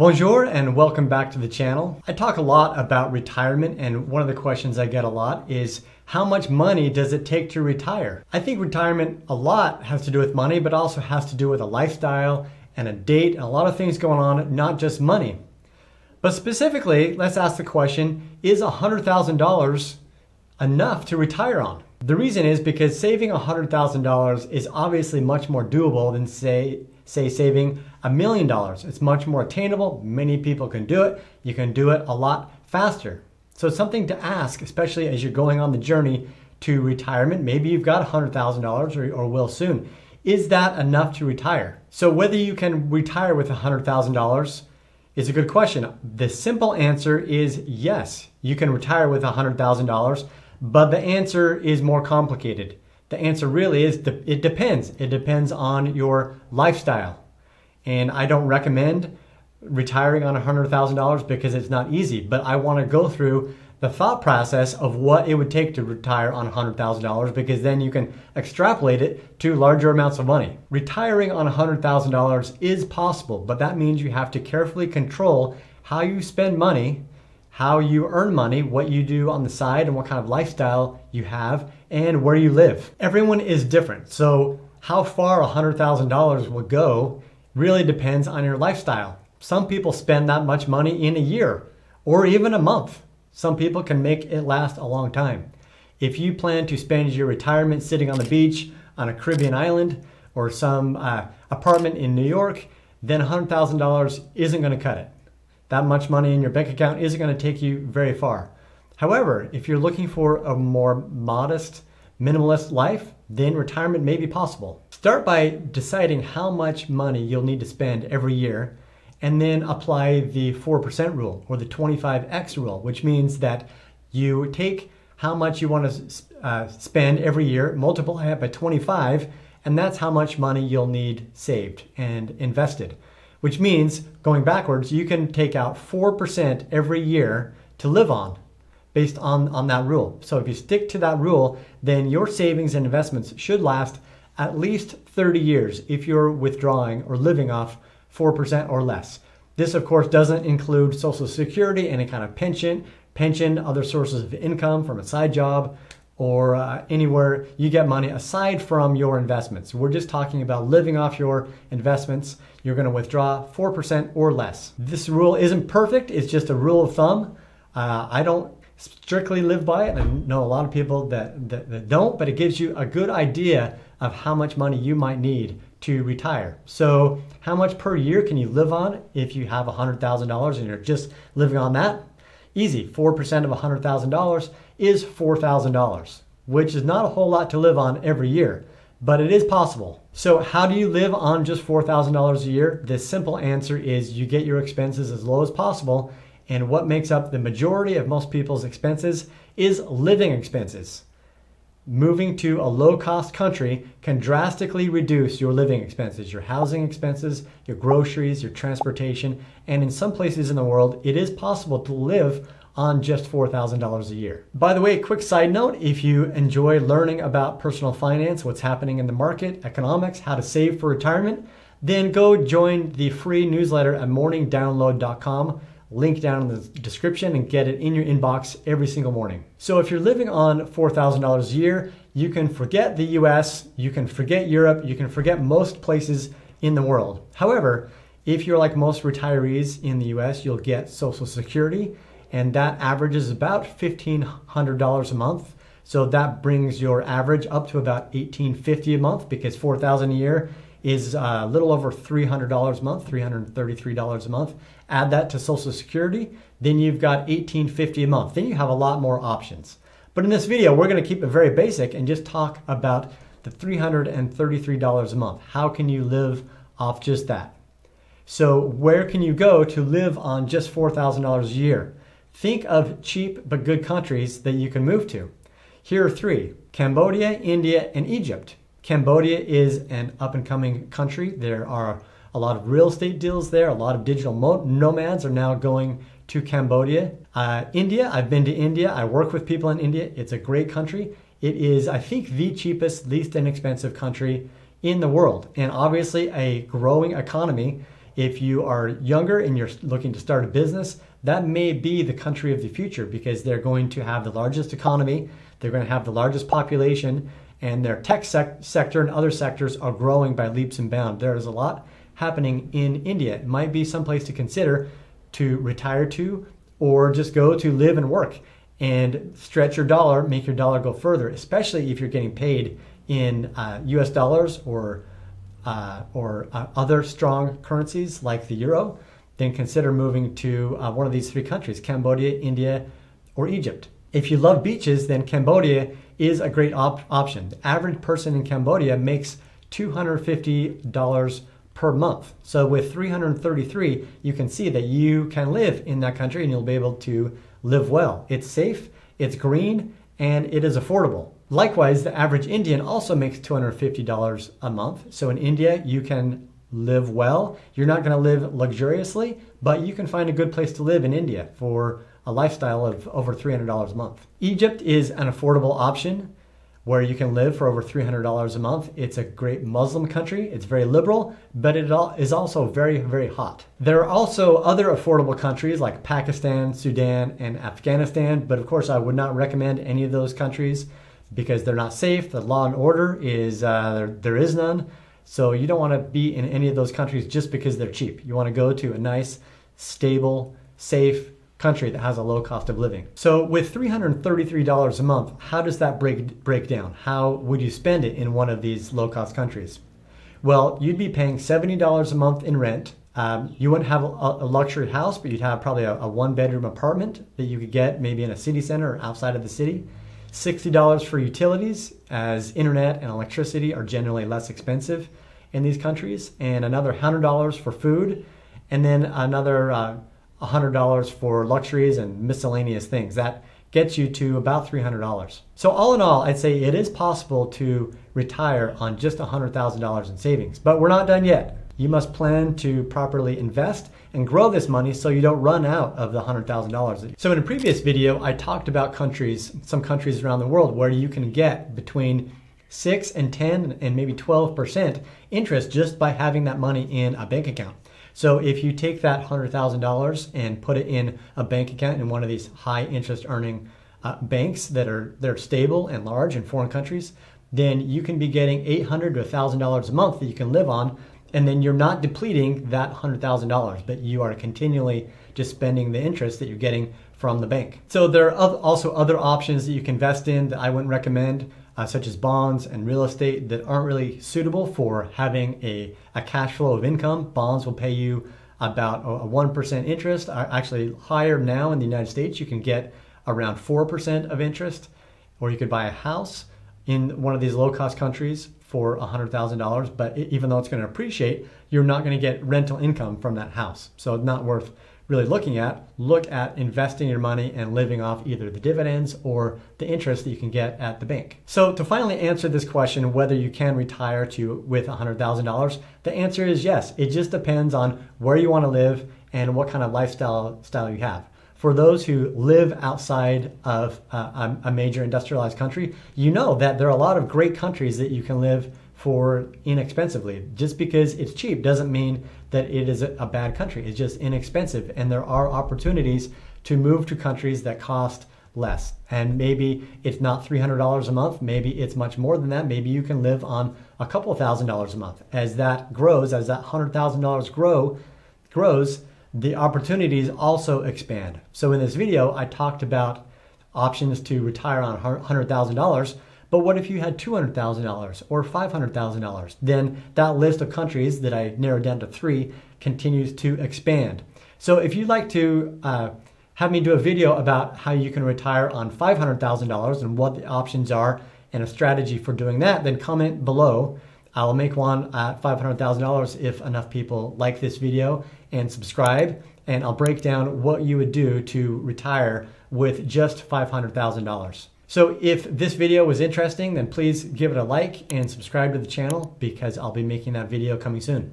Bonjour and welcome back to the channel. I talk a lot about retirement, and one of the questions I get a lot is how much money does it take to retire? I think retirement a lot has to do with money, but also has to do with a lifestyle and a date and a lot of things going on, not just money. But specifically, let's ask the question, is $100,000 enough to retire on? The reason is because saving $100,000 is obviously much more doable than say saving $1 million. It's much more attainable. Many people can do it. You can do it a lot faster. So it's something to ask, especially as you're going on the journey to retirement. Maybe you've got $100,000 or will soon. Is that enough to retire? So whether you can retire with $100,000 is a good question. The simple answer is yes, you can retire with $100,000, but the answer is more complicated. The answer really is it depends. It depends on your lifestyle. And I don't recommend retiring on $100,000 because it's not easy, but I want to go through the thought process of what it would take to retire on $100,000, because then you can extrapolate it to larger amounts of money. Retiring on $100,000 is possible, but that means you have to carefully control how you spend money, how you earn money, what you do on the side, and what kind of lifestyle you have, and where you live. Everyone is different, so how far $100,000 will go really depends on your lifestyle. Some people spend that much money in a year or even a month. Some people can make it last a long time. If you plan to spend your retirement sitting on the beach on a Caribbean island or some apartment in New York, then $100,000 isn't going to cut it. That much money in your bank account isn't going to take you very far. However, if you're looking for a more modest, minimalist life, then retirement may be possible. Start by deciding how much money you'll need to spend every year, and then apply the 4% rule or the 25x rule, which means that you take how much you want to spend every year, multiply it by 25, and that's how much money you'll need saved and invested. Which means, going backwards, you can take out 4% every year to live on based on that rule. So if you stick to that rule, then your savings and investments should last at least 30 years if you're withdrawing or living off 4% or less. This, of course, doesn't include Social Security, any kind of pension, other sources of income from a side job, or anywhere you get money aside from your investments. We're just talking about living off your investments. You're going to withdraw 4% or less. This rule isn't perfect. It's just a rule of thumb. I don't strictly live by it. I know a lot of people that don't, but it gives you a good idea of how much money you might need to retire. So how much per year can you live on if you have $100,000 and you're just living on that? Easy. 4% of $100,000 is $4,000, which is not a whole lot to live on every year, but it is possible. So how do you live on just $4,000 a year? The simple answer is you get your expenses as low as possible, and what makes up the majority of most people's expenses is living expenses. Moving to a low-cost country can drastically reduce your living expenses, your housing expenses, your groceries, your transportation, and in some places in the world, it is possible to live on just $4,000 a year. By the way, quick side note, if you enjoy learning about personal finance, what's happening in the market, economics, how to save for retirement, then go join the free newsletter at morningdownload.com. Link down in the description, and get it in your inbox every single morning. So if you're living on $4,000 a year, you can forget the US, you can forget Europe, you can forget most places in the world. However, if you're like most retirees in the US, you'll get Social Security, and that averages about $1,500 a month. So that brings your average up to about $1,850 a month, because $4,000 a year is a little over $300 a month, $333 a month. Add that to Social Security, then you've got $1,850 a month. Then you have a lot more options. But in this video, we're going to keep it very basic and just talk about the $333 a month. How can you live off just that? So where can you go to live on just $4,000 a year? Think of cheap but good countries that you can move to. Here are three: Cambodia, India, and Egypt. Cambodia is an up-and-coming country. There are a lot of real estate deals there. A lot of digital nomads are now going to Cambodia. India, I've been to India. I work with people in India. It's a great country. It is, I think, the cheapest, least inexpensive country in the world, and obviously a growing economy If you are younger and you're looking to start a business, that may be the country of the future because they're going to have the largest economy, they're going to have the largest population, and their tech sector and other sectors are growing by leaps and bounds. There is a lot happening in India. It might be someplace to consider to retire to, or just go to live and work and stretch your dollar, make your dollar go further, especially if you're getting paid in US dollars or other strong currencies like the euro. Then consider moving to one of these three countries, Cambodia, India, or Egypt. If you love beaches, then Cambodia is a great option. The average person in Cambodia makes $250 per month. So with 333, you can see that you can live in that country and you'll be able to live well. It's safe, it's green, and it is affordable. Likewise, the average Indian also makes $250 a month. So in India, you can live well. You're not going to live luxuriously, but you can find a good place to live in India for a lifestyle of over $300 a month. Egypt is an affordable option where you can live for over $300 a month. It's a great Muslim country. It's very liberal, but it is also very, very hot. There are also other affordable countries like Pakistan, Sudan, and Afghanistan, but of course I would not recommend any of those countries because they're not safe. The law and order is, there is none. So you don't want to be in any of those countries just because they're cheap. You want to go to a nice, stable, safe country that has a low cost of living. So with $333 a month, how does that break down? How would you spend it in one of these low-cost countries? Well, you'd be paying $70 a month in rent. You wouldn't have a luxury house, but you'd have probably a one-bedroom apartment that you could get maybe in a city center or outside of the city. $60 for utilities, as internet and electricity are generally less expensive in these countries, and another $100 for food, and then another $100 for luxuries and miscellaneous things. That gets you to about $300. So all in all, I'd say it is possible to retire on just $100,000 in savings, but we're not done yet. You must plan to properly invest and grow this money so you don't run out of the $100,000. So in a previous video, I talked about some countries around the world where you can get between 6 and 10 and maybe 12% interest just by having that money in a bank account. So if you take that $100,000 and put it in a bank account in one of these high interest earning banks they're stable and large in foreign countries, then you can be getting $800 to $1,000 a month that you can live on, and then you're not depleting that $100,000, but you are continually just spending the interest that you're getting from the bank. So there are also other options that you can invest in that I wouldn't recommend, such as bonds and real estate that aren't really suitable for having a cash flow of income. Bonds will pay you about a 1% interest, actually higher now in the United States. You can get around 4% of interest, or you could buy a house in one of these low-cost countries for $100,000, but even though it's going to appreciate, you're not going to get rental income from that house. So it's not worth really looking at. Look at investing your money and living off either the dividends or the interest that you can get at the bank. So to finally answer this question, whether you can retire with $100,000, the answer is yes. It just depends on where you want to live and what kind of lifestyle you have. For those who live outside of a major industrialized country, you know that there are a lot of great countries that you can live for inexpensively. Just because it's cheap doesn't mean that it is a bad country. It's just inexpensive, and there are opportunities to move to countries that cost less. And maybe it's not $300 a month, maybe it's much more than that. Maybe you can live on a couple $1,000s a month. As that grows, as that $100,000 grows, the opportunities also expand. So in this video, I talked about options to retire on $100,000, but what if you had $200,000 or $500,000? Then that list of countries that I narrowed down to 3 continues to expand. So if you'd like to have me do a video about how you can retire on $500,000 and what the options are and a strategy for doing that, then comment below. I'll make one at $500,000 if enough people like this video and subscribe, and I'll break down what you would do to retire with just $500,000. So if this video was interesting, then please give it a like and subscribe to the channel because I'll be making that video coming soon.